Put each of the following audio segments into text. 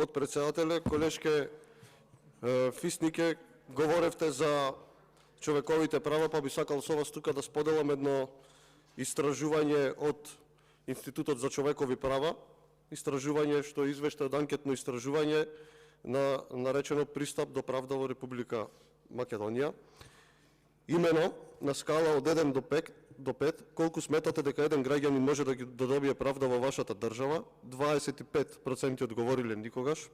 подпредседателе, колешке Фиснике, говоревте за човековите права, па би сакал со вас тука да споделам едно истражување од Институтот за човекови права, истражување што е извештај од анкетно истражување на наречено Пристап до правда во Република Македонија. Имено на скала од 1 до 5, колку сметате дека еден граѓанин може да добие правда во вашата држава? 25% одговориле никогаш,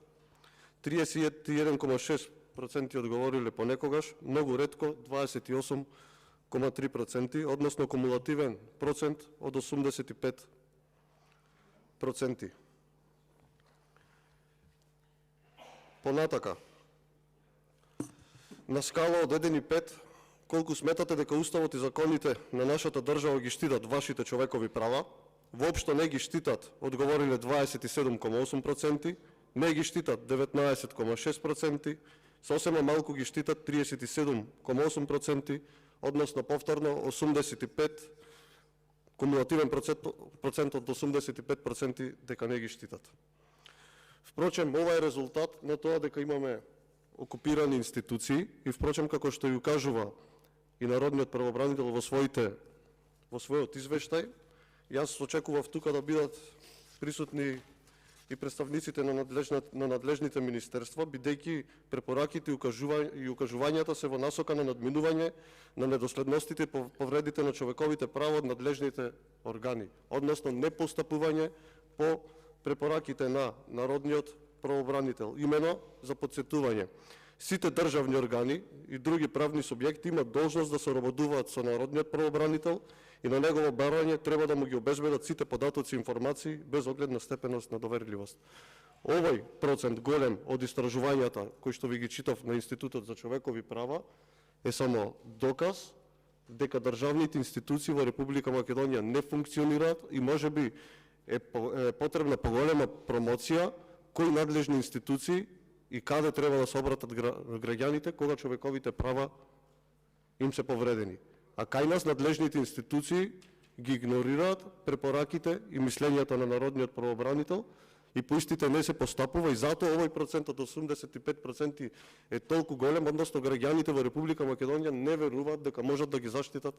31,6% одговориле понекогаш, многу ретко 28,3%, односно кумулативен процент од 85%. Понатака, на скала од 1 и 5, колку сметате дека уставот и законите на нашата држава ги штитат вашите човекови права? Воопшто не ги штитат, одговориле 27,8%, не ги штитат 19,6%, сосема малку ги штитат 37,8%, односно повторно 85%, кумулативен процент од 85% дека не ги штитат. Впрочем, ова е резултат на тоа дека имаме окупирани институции и впрочем, како што ја кажува и народниот правобранител во својот извештај, јас очекував тука да бидат присутни и представниците на надлежните министерства, бидејќи препораките и укажувањата се во насока на надминување на недоследностите и повредите на човековите права од надлежните органи, односно непостапување по препораките на народниот правобранител. Имено за подсетување, сите државни органи и други правни субјекти имаат должност да соработуваат со народниот правобранител и на негово барање треба да му ги обезбедат сите податоци и информации без оглед на степеност на доверливост. Овој процент голем од истражувањата кои што ви ги читав на Институтот за човекови права е само доказ дека државните институции во Република Македонија не функционираат и можеби е потребна поголема промоција кои надлежни институции и каде треба да се обратат граѓаните кога човековите права им се повредени. А кај нас надлежните институции ги игнорираат препораките и мислењата на народниот правобранител и по истите не се постапува и затоа овој процент од 85% е толку голем, односно граѓаните во Република Македонија не веруваат дека можат да ги заштитат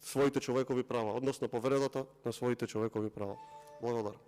своите човекови права, односно повредата на своите човекови права. Благодарам.